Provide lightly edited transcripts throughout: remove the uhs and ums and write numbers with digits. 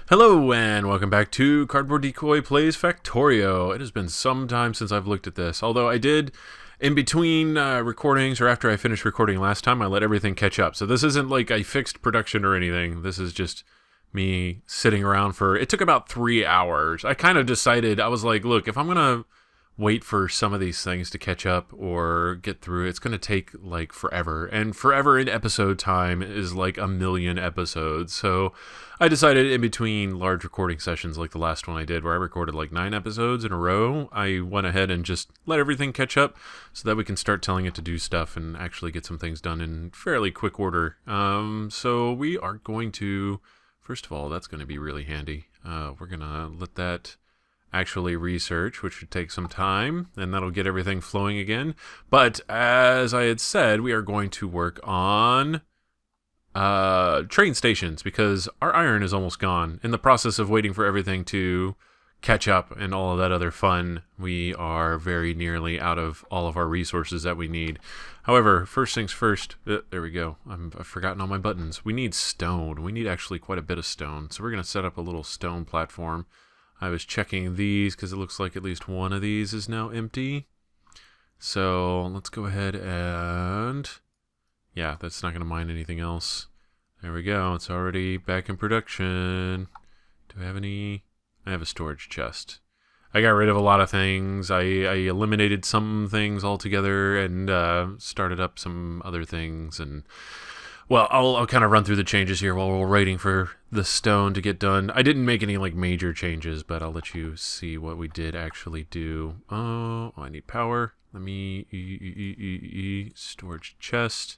Hello and welcome back to Cardboard Decoy Plays Factorio. It has been some time since I've looked at this, although I did, in between recordings or after I finished recording last time, I let everything catch up. So this isn't like I fixed production or anything. This is just me sitting around it took about 3 hours. I kind of decided, I was like, look, if I'm going to wait for some of these things to catch up or get through, it's going to take like forever. And forever in episode time is like a million episodes. So I decided in between large recording sessions like the last one I did where I recorded like 9 episodes in a row, I went ahead and just let everything catch up so that we can start telling it to do stuff and actually get some things done in fairly quick order. So we are going to, first of all, that's going to be really handy. We're going to let that actually research, which should take some time, and that'll get everything flowing again. But as I had said, we are going to work on train stations because our iron is almost gone. In the process of waiting for everything to catch up and all of that other fun, we are very nearly out of all of our resources that we need. However, first things first, there we go. I've forgotten all my buttons. We need stone. We need actually quite a bit of stone. So we're going to set up a little stone platform. I was checking these because it looks like at least one of these is now empty. So let's go ahead and... yeah, that's not going to mine anything else. There we go. It's already back in production. Do I have any? I have a storage chest. I got rid of a lot of things. I eliminated some things altogether and started up some other things. And well, I'll kind of run through the changes here while we're waiting for the stone to get done. I didn't make any like major changes, but I'll let you see what we did actually do. Oh, I need power. Let me storage chest.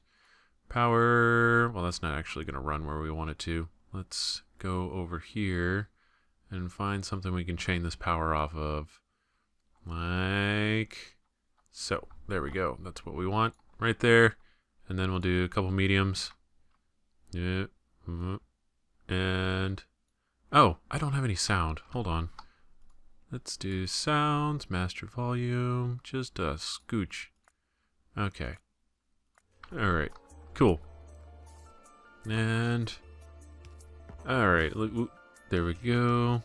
Power. Well, that's not actually going to run where we want it to. Let's go over here and find something we can chain this power off of. Like so. There we go. That's what we want right there. And then we'll do a couple mediums. Yeah. And oh, I don't have any sound. Hold on. Let's do sounds, master volume, just a scooch. Okay. All right. Cool. And all right. There we go.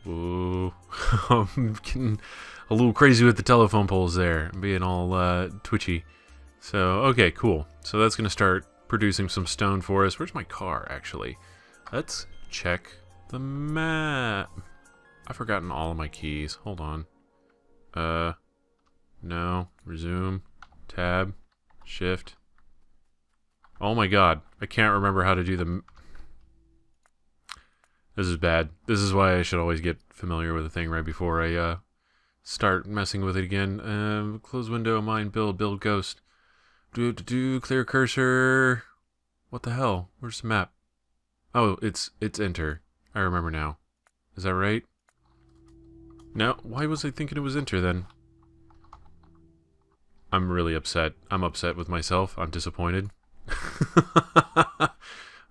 Whoa. I'm getting a little crazy with the telephone poles there. I'm being all twitchy. So, okay, cool. So that's going to start producing some stone for us. Where's my car, actually? Let's check the map. I've forgotten all of my keys. Hold on. No. Resume. Tab. Shift. Oh my god. I can't remember how to do the... This is bad. This is why I should always get familiar with a thing right before I start messing with it again. Close window, mine, build ghost. Clear cursor. What the hell? Where's the map? Oh, it's enter. I remember now. Is that right? No, why was I thinking it was enter then? I'm really upset. I'm upset with myself. I'm disappointed.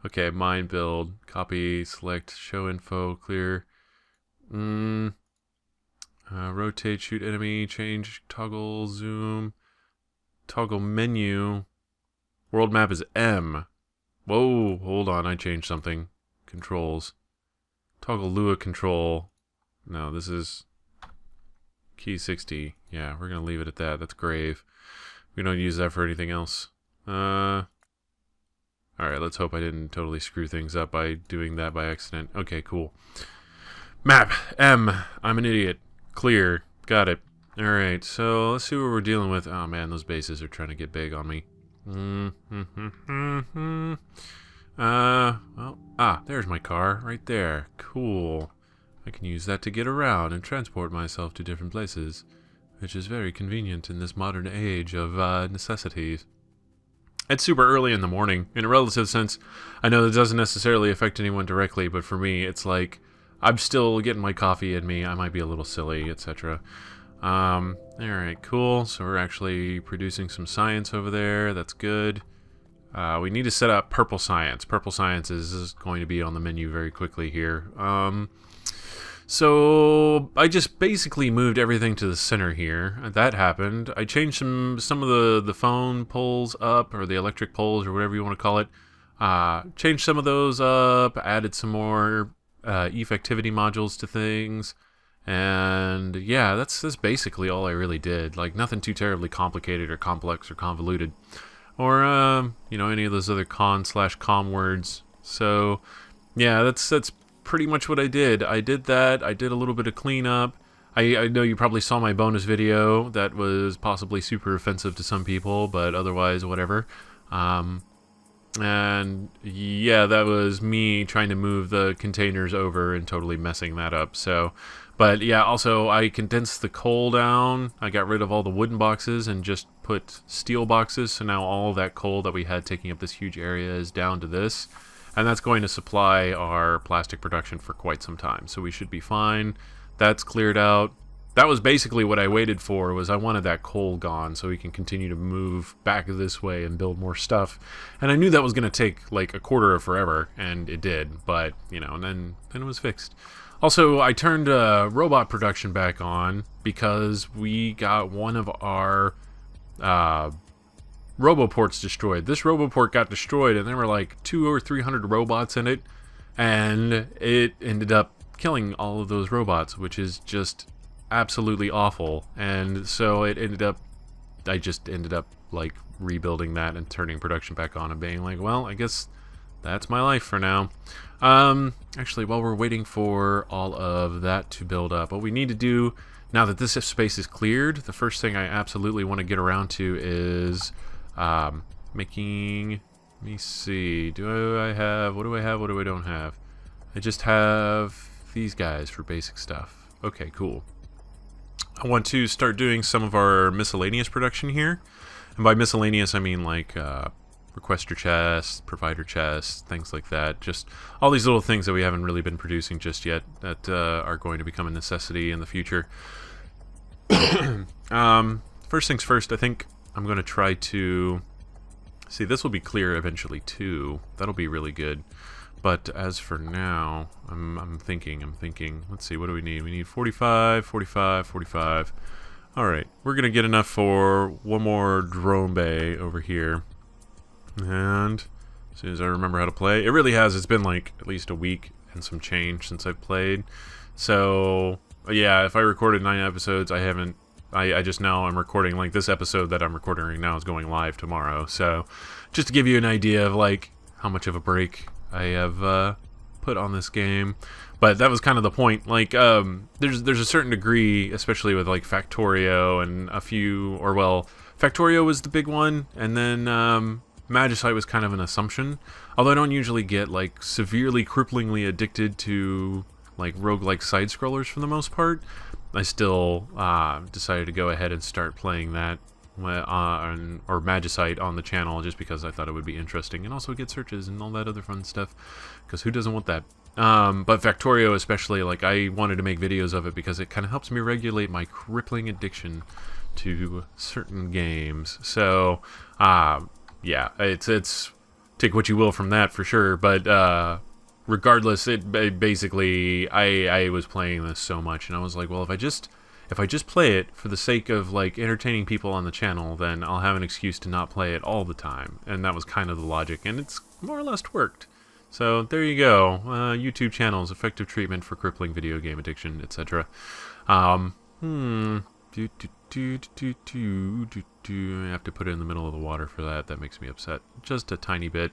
Okay, mine, build, copy, select, show info, clear. Rotate, shoot enemy, change, toggle, zoom. Toggle menu. World map is M. Whoa, hold on, I changed something. Controls. Toggle Lua control. No, this is key 60. Yeah, we're going to leave it at that. That's grave. We don't use that for anything else. Alright, let's hope I didn't totally screw things up by doing that by accident. Okay, cool. Map. M. I'm an idiot. Clear. Got it. Alright, so let's see what we're dealing with. Oh man, those bases are trying to get big on me. There's my car, right there. Cool. I can use that to get around and transport myself to different places, which is very convenient in this modern age of necessities. It's super early in the morning. In a relative sense, I know that doesn't necessarily affect anyone directly, but for me, it's like I'm still getting my coffee in me. I might be a little silly, etc. Alright, cool. So we're actually producing some science over there. That's good. We need to set up purple science. Purple science is going to be on the menu very quickly here. So I just basically moved everything to the center here. That happened. I changed some of the phone poles up, or the electric poles, or whatever you want to call it. changed some of those up, added some more effectivity modules to things. And yeah, that's basically all I really did. Like nothing too terribly complicated or complex or convoluted, or any of those other con/com words. So yeah, that's pretty much what I did. I did that. I did a little bit of cleanup. I know you probably saw my bonus video that was possibly super offensive to some people, but otherwise whatever. And yeah, that was me trying to move the containers over and totally messing that up. So, but yeah, also I condensed the coal down. I got rid of all the wooden boxes and just put steel boxes. So now all that coal that we had taking up this huge area is down to this. And that's going to supply our plastic production for quite some time. So we should be fine. That's cleared out. That was basically what I waited for, was I wanted that coal gone so we can continue to move back this way and build more stuff. And I knew that was going to take like a quarter of forever, and it did, but, and then it was fixed. Also, I turned robot production back on because we got one of our roboports destroyed. This roboport got destroyed, and there were like 200 or 300 robots in it, and it ended up killing all of those robots, which is just absolutely awful. And so I just ended up like rebuilding that and turning production back on and being like, well, I guess that's my life for now. Actually, while we're waiting for all of that to build up, what we need to do now that this space is cleared, the first thing I absolutely want to get around to is making, let me see, what do I have, what do I don't have? I just have these guys for basic stuff. Okay, cool. I want to start doing some of our miscellaneous production here. And by miscellaneous, I mean like requester chests, provider chests, things like that. Just all these little things that we haven't really been producing just yet that are going to become a necessity in the future. First things first, I think I'm going to try to... See, this will be clear eventually too. That'll be really good. But as for now, I'm thinking. Let's see, what do we need? We need 45, 45, 45. Alright, we're going to get enough for one more drone bay over here. And as soon as I remember how to play, it really has. It's been like at least a week and some change since I've played. So, yeah, if I recorded 9 episodes, I just now I'm recording, like this episode that I'm recording right now is going live tomorrow. So, just to give you an idea of like how much of a break I have put on this game. But that was kind of the point. Like, there's a certain degree, especially with like Factorio and a few, or well, Factorio was the big one, and then Magicite was kind of an assumption. Although I don't usually get like severely, cripplingly addicted to like roguelike side scrollers for the most part, I still decided to go ahead and start playing that or Magicite on the channel just because I thought it would be interesting and also get searches and all that other fun stuff, because who doesn't want that? But Factorio especially, like I wanted to make videos of it because it kind of helps me regulate my crippling addiction to certain games. So yeah, it's take what you will from that for sure, but regardless, it basically I was playing this so much and I was like, well, if I just play it for the sake of like entertaining people on the channel, then I'll have an excuse to not play it all the time. And that was kind of the logic, and it's more or less worked. So there you go. YouTube channels, effective treatment for crippling video game addiction, etc. I have to put it in the middle of the water for that. That makes me upset just a tiny bit.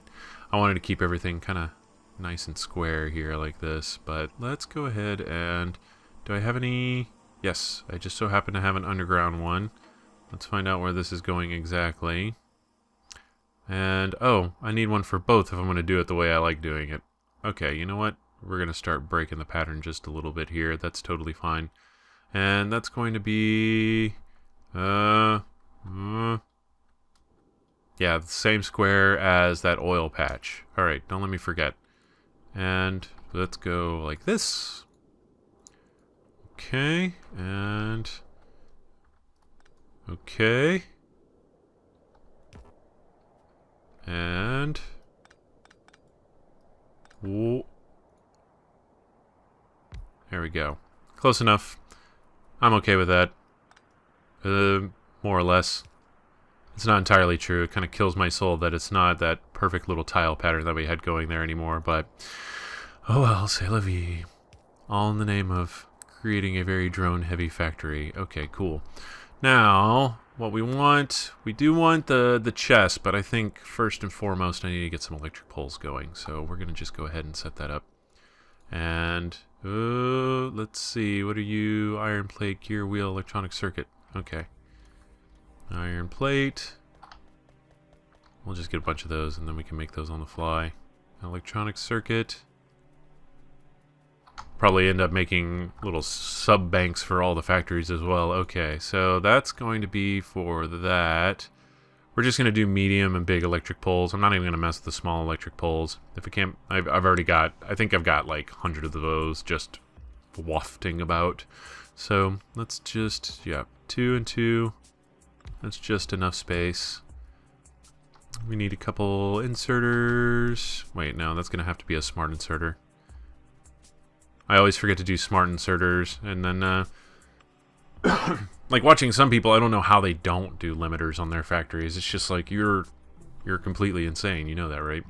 I wanted to keep everything kind of nice and square here like this, but let's go ahead and... Do I have any... Yes, I just so happen to have an underground one. Let's find out where this is going exactly. And, oh, I need one for both if I'm going to do it the way I like doing it. Okay, you know what? We're going to start breaking the pattern just a little bit here. That's totally fine. And that's going to be... yeah, the same square as that oil patch. Alright, don't let me forget. And let's go like this. Okay, and... Okay. And... Whoa. There we go. Close enough. I'm okay with that. More or less. It's not entirely true. It kind of kills my soul that it's not that perfect little tile pattern that we had going there anymore, but oh well, c'est la vie. All in the name of creating a very drone-heavy factory. Okay, cool. Now, what we do want the chest, but I think first and foremost I need to get some electric poles going, so we're going to just go ahead and set that up. And, let's see, what are you? Iron plate, gear wheel, electronic circuit. Okay. Iron plate. We'll just get a bunch of those and then we can make those on the fly. Electronic circuit. Probably end up making little sub banks for all the factories as well. Okay, so that's going to be for that. We're just going to do medium and big electric poles. I'm not even going to mess with the small electric poles. If it can't, I've already got, I think I've got like 100 of those just wafting about. So let's just, yeah, 2 and 2. That's just enough space. We need a couple inserters. Wait, no, that's going to have to be a smart inserter. I always forget to do smart inserters, and then, like watching some people, I don't know how they don't do limiters on their factories. It's just like, you're completely insane, you know that, right?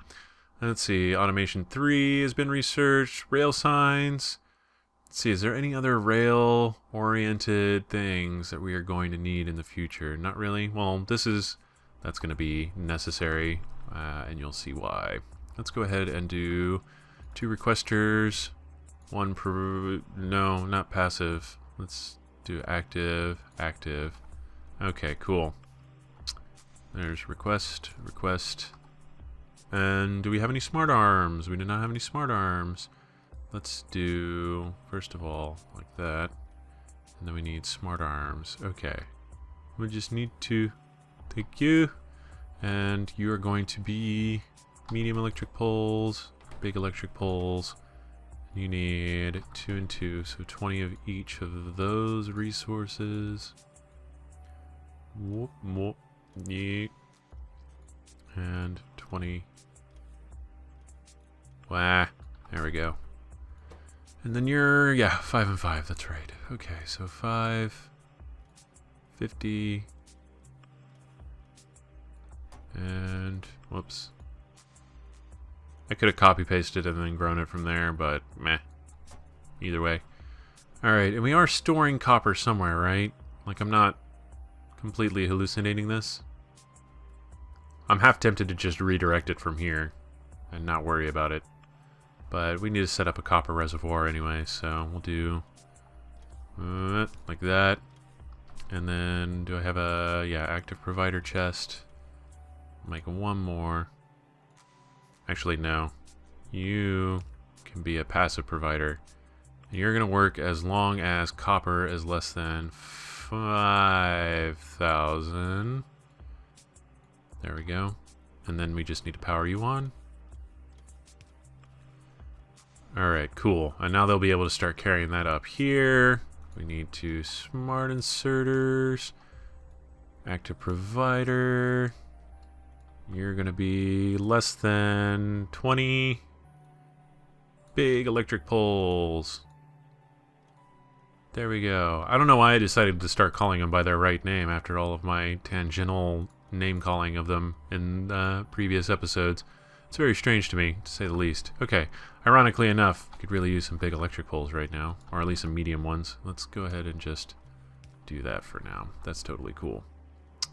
Let's see, automation 3 has been researched, rail signs. Let's see, is there any other rail-oriented things that we are going to need in the future? Not really. Well, that's going to be necessary, and you'll see why. Let's go ahead and do 2 requesters. One per... No, not passive. Let's do active, active. Okay, cool. There's request, request. And do we have any smart arms? We do not have any smart arms. Let's do, first of all, like that. And then we need smart arms. Okay. We just need to... Thank you. And you are going to be medium electric poles, big electric poles. You need 2 and 2, so 20 of each of those resources. Whoop, whoop, yeet. And 20. Wah, there we go. And then you're, yeah, 5 and 5, that's right. Okay, so 5, 50, and, whoops. I could have copy-pasted and then grown it from there, but meh. Either way. Alright, and we are storing copper somewhere, right? Like, I'm not completely hallucinating this. I'm half tempted to just redirect it from here and not worry about it. But we need to set up a copper reservoir anyway, so we'll do like that. And then, do I have a, yeah, active provider chest? Make one more. Actually, no. You can be a passive provider. And you're going to work as long as copper is less than 5,000. There we go. And then we just need to power you on. Alright, cool. And now they'll be able to start carrying that up here. We need 2 smart inserters. Active provider. You're going to be less than 20 big electric poles. There we go. I don't know why I decided to start calling them by their right name after all of my tangential name calling of them in previous episodes. It's very strange to me, to say the least. Okay, ironically enough, we could really use some big electric poles right now, or at least some medium ones. Let's go ahead and just do that for now. That's totally cool.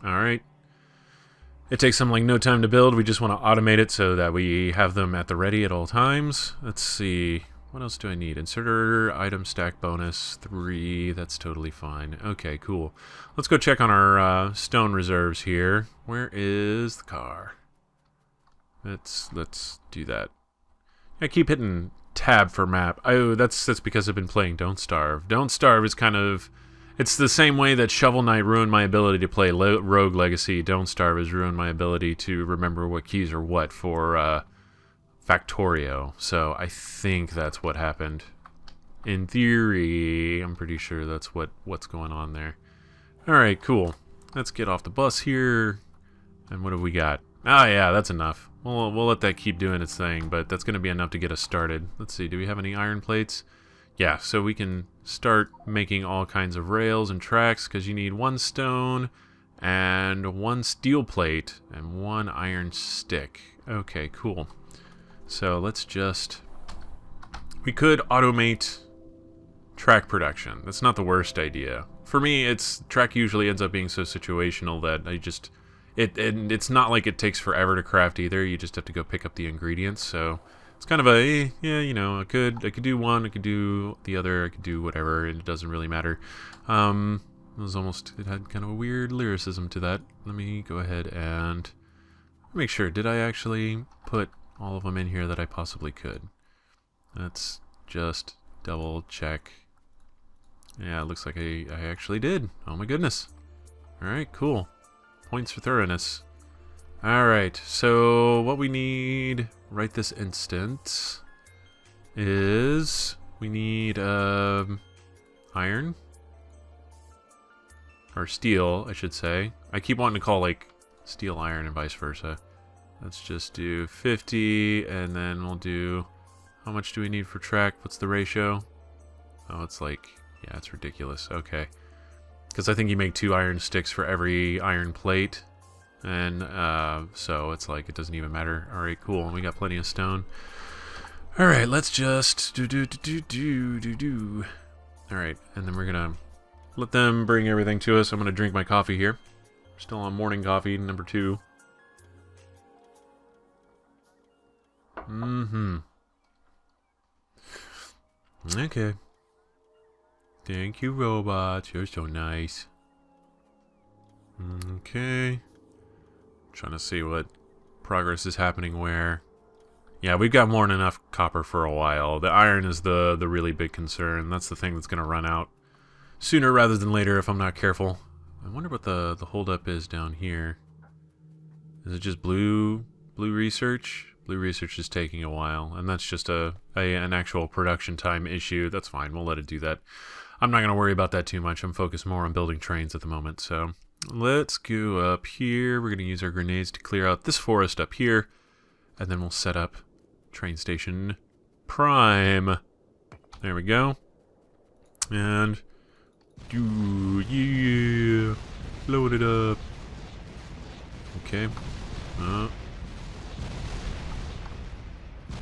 Alright. It takes them like no time to build. We just want to automate it so that we have them at the ready at all times. Let's see. What else do I need? Inserter, item stack bonus, 3. That's totally fine. Okay, cool. Let's go check on our stone reserves here. Where is the car? Let's do that. I keep hitting tab for map. Oh, that's because I've been playing Don't Starve. Don't Starve is kind of... It's the same way that Shovel Knight ruined my ability to play Rogue Legacy. Don't Starve has ruined my ability to remember what keys are what for Factorio. So I think that's what happened. In theory, I'm pretty sure that's what's going on there. Alright, cool. Let's get off the bus here. And what have we got? Ah, yeah, that's enough. We'll let that keep doing its thing, but that's going to be enough to get us started. Let's see, do we have any iron plates? Yeah, so we can start making all kinds of rails and tracks because you need 1 stone and 1 steel plate, and 1 iron stick. Okay, cool. So let's just... We could automate track production. That's not the worst idea. For me, track usually ends up being so situational that I just... It's not like it takes forever to craft either. You just have to go pick up the ingredients, so... It's kind of a, yeah, you know, I could do one, I could do the other, I could do whatever, and it doesn't really matter. It had kind of a weird lyricism to that. Let me go ahead and make sure. Did I actually put all of them in here that I possibly could? Let's just double check. Yeah, it looks like I actually did. Oh my goodness. Alright, cool. Points for thoroughness. Alright, so what we need right this instant is we need iron. Or steel, I should say. I keep wanting to call like steel iron and vice versa. Let's just do 50 and then we'll do... How much do we need for track? What's the ratio? Oh, it's like... Yeah, it's ridiculous. Okay. Because I think you make 2 iron sticks for every iron plate. And so it's like it doesn't even matter. Alright, cool. We got plenty of stone. Alright, let's just Alright, and then we're gonna let them bring everything to us. I'm gonna drink my coffee here. Still on morning coffee, number 2. Okay. Thank you, robots. You're so nice. Okay. Trying to see what progress is happening where. Yeah, we've got more than enough copper for a while. The iron is the really big concern. That's the thing that's going to run out sooner rather than later if I'm not careful. I wonder what the holdup is down here. Is it just blue research? Blue research is taking a while, and that's just an actual production time issue. That's fine. We'll let it do that. I'm not going to worry about that too much. I'm focused more on building trains at the moment, so... Let's go up here. We're going to use our grenades to clear out this forest up here. And then we'll set up train station prime. There we go. And... yeah! Load it up. Okay. I've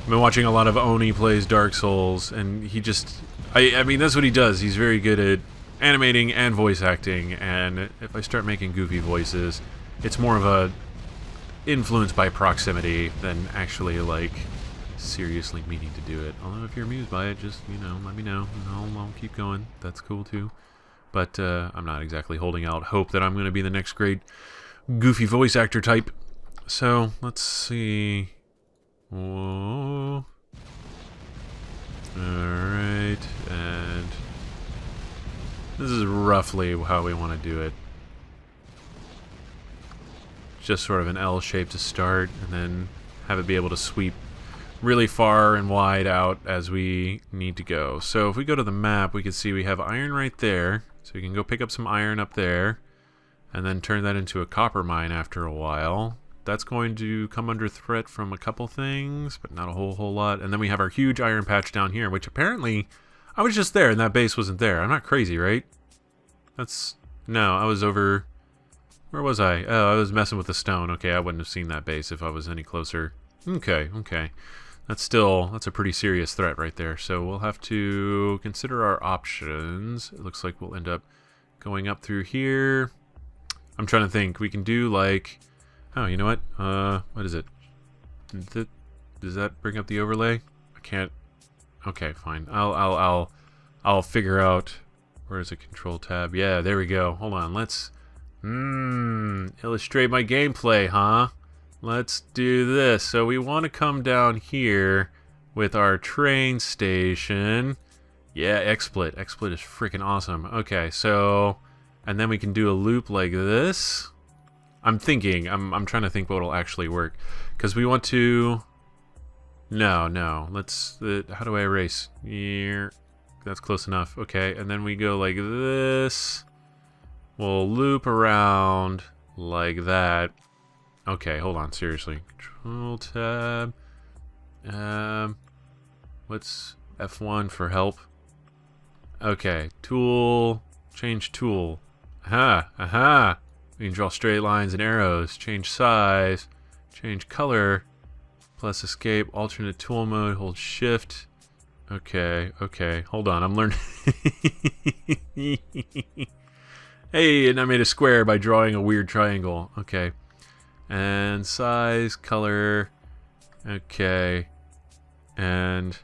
been watching a lot of Oni plays Dark Souls, and he just... I mean, that's what he does. He's very good at animating and voice acting, and if I start making goofy voices, it's more of a influence by proximity than actually, like, seriously meaning to do it. Although if you're amused by it, just, you know, let me know, and I'll keep going. That's cool, too. But I'm not exactly holding out hope that I'm going to be the next great goofy voice actor type. So, let's see... Whoa. Alright, and... This is roughly how we want to do it. Just sort of an L shape to start, and then have it be able to sweep really far and wide out as we need to go. So if we go to the map, we can see we have iron right there. So we can go pick up some iron up there, and then turn that into a copper mine after a while. That's going to come under threat from a couple things, but not a whole lot. And then we have our huge iron patch down here, which apparently... I was just there and that base wasn't there. I'm not crazy, right? No, I was over... Where was I? Oh, I was messing with the stone. Okay, I wouldn't have seen that base if I was any closer. Okay. That's a pretty serious threat right there. So we'll have to consider our options. It looks like we'll end up going up through here. I'm trying to think. We can do like... Oh, you know what? What is it? Does that bring up the overlay? I can't... Okay, fine. I'll figure out... Where is the control tab? Yeah, there we go. Hold on, let's... illustrate my gameplay, huh? Let's do this. So we want to come down here with our train station. Yeah, XSplit. XSplit is freaking awesome. Okay, so... And then we can do a loop like this. I'm thinking. I'm trying to think what will actually work. Because we want to... No. Let's... how do I erase? Here. That's close enough. Okay, and then we go like this. We'll loop around like that. Okay, hold on, seriously. Control tab. What's F1 for help? Okay, tool. Change tool. Aha. We can draw straight lines and arrows. Change size. Change color. Plus escape. Alternate tool mode. Hold shift. Okay, okay. Hold on, I'm learning. Hey, and I made a square by drawing a weird triangle. Okay. And size, color. Okay. And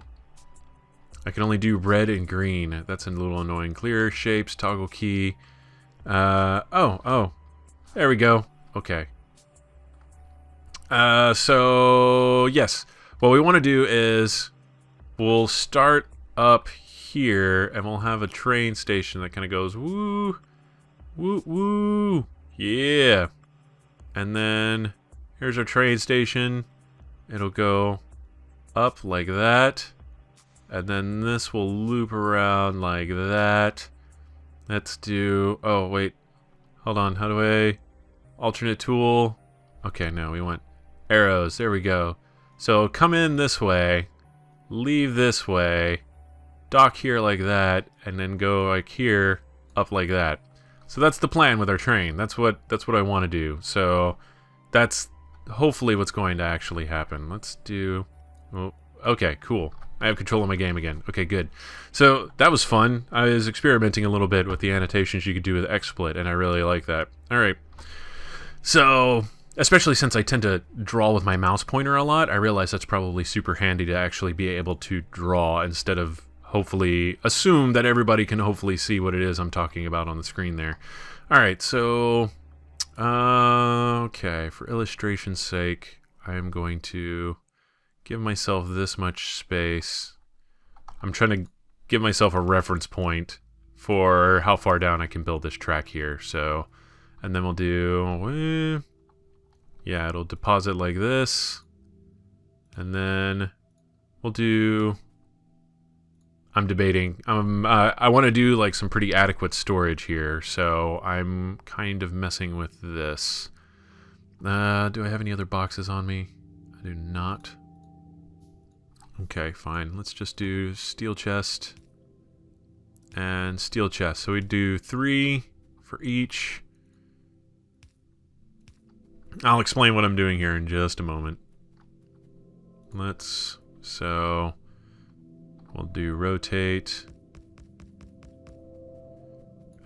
I can only do red and green. That's a little annoying. Clear, shapes, toggle key. Oh. There we go. Okay. So, yes. What we want to do is we'll start up here, and we'll have a train station that kind of goes woo, woo, woo. Yeah. And then here's our train station. It'll go up like that. And then this will loop around like that. Let's do... Oh, wait. Hold on. How do I... Alternate tool. Okay, no, we want arrows. There we go. So come in this way. Leave this way. Dock here like that. And then go like here. Up like that. So that's the plan with our train. That's what I want to do. So that's hopefully what's going to actually happen. Let's do... Oh, okay, cool. I have control of my game again. Okay, good. So that was fun. I was experimenting a little bit with the annotations you could do with XSplit, and I really like that. All right. So, especially since I tend to draw with my mouse pointer a lot, I realize that's probably super handy to actually be able to draw instead of hopefully assume that everybody can hopefully see what it is I'm talking about on the screen there. All right, so, okay, for illustration's sake, I am going to give myself this much space. I'm trying to give myself a reference point for how far down I can build this track here. So, and then we'll do, yeah, it'll deposit like this. And then we'll do, I'm debating, I want to do like some pretty adequate storage here. So I'm kind of messing with this. Do I have any other boxes on me? I do not. Okay, fine. Let's just do steel chest and steel chest. So we do 3 for each. I'll explain what I'm doing here in just a moment. So we'll do rotate.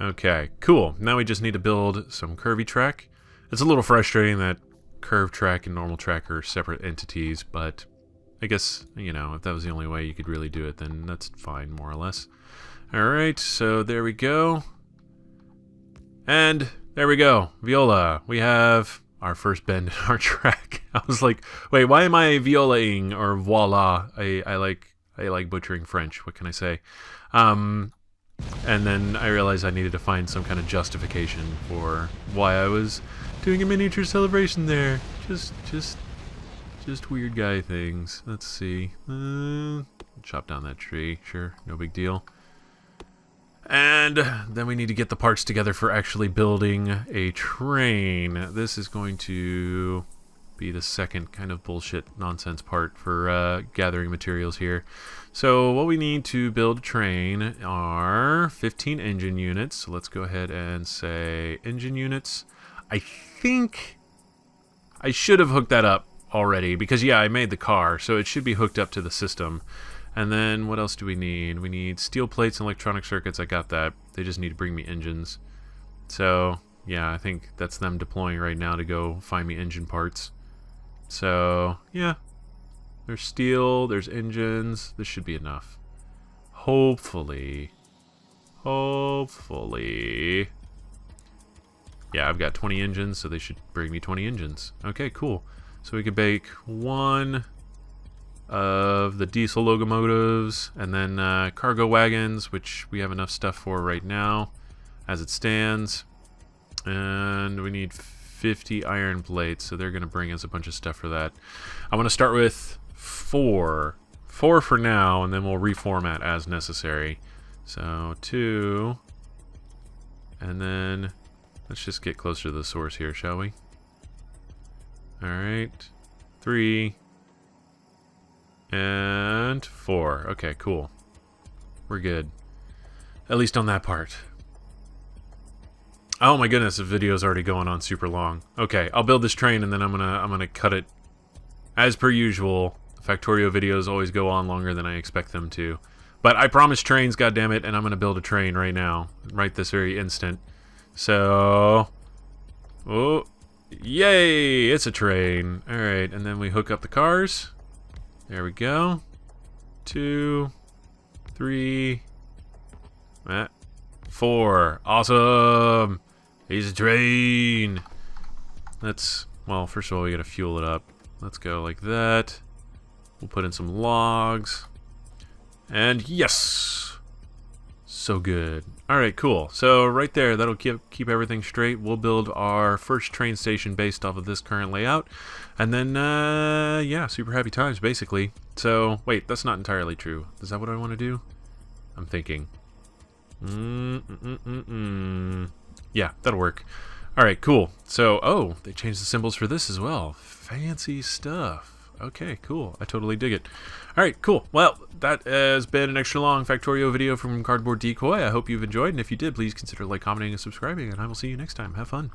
Okay, cool. Now we just need to build some curvy track. It's a little frustrating that curved track and normal track are separate entities, but I guess, you know, if that was the only way you could really do it, then that's fine, more or less. Alright, so there we go. And there we go. Viola. We have our first bend in our track. I was like, wait, why am I violaing or voila? I like butchering French. What can I say? And then I realized I needed to find some kind of justification for why I was doing a miniature celebration there. Just weird guy things. Let's see. Chop down that tree. Sure, no big deal. And then we need to get the parts together for actually building a train. This is going to be the second kind of bullshit nonsense part for gathering materials here. So what we need to build a train are 15 engine units. So let's go ahead and say engine units. I think I should have hooked that up already because, yeah, I made the car, so it should be hooked up to the system. And then what else do we need? We need steel plates and electronic circuits. I got that. They just need to bring me engines. So, yeah, I think that's them deploying right now to go find me engine parts. So, yeah. There's steel, there's engines. This should be enough. Hopefully. Yeah, I've got 20 engines, so they should bring me 20 engines. Okay, cool. So we could make one of the diesel locomotives, and then cargo wagons, which we have enough stuff for right now, as it stands. And we need 50 iron plates, so they're going to bring us a bunch of stuff for that. I want to start with 4 for now, and then we'll reformat as necessary. So 2, and then let's just get closer to the source here, shall we? Alright, 3, and 4. Okay, cool. We're good. At least on that part. Oh my goodness, the video's already going on super long. Okay, I'll build this train and then I'm gonna cut it. As per usual, Factorio videos always go on longer than I expect them to. But I promise trains, goddammit, and I'm gonna build a train right now. Right this very instant. So... Oh... Yay! It's a train. Alright, and then we hook up the cars. There we go. 2... 3... 4. Awesome! He's a train! Let's... Well, first of all, we gotta fuel it up. Let's go like that. We'll put in some logs. And yes! So good. Alright, cool. So right there, that'll keep everything straight. We'll build our first train station based off of this current layout. And then, yeah, super happy times, basically. So, wait, that's not entirely true. Is that what I want to do? I'm thinking. Yeah, that'll work. Alright, cool. So, oh, they changed the symbols for this as well. Fancy stuff. Okay, cool. I totally dig it. Alright, cool. Well, that has been an extra long Factorio video from Cardboard Decoy. I hope you've enjoyed, and if you did, please consider like, commenting, and subscribing, and I will see you next time. Have fun.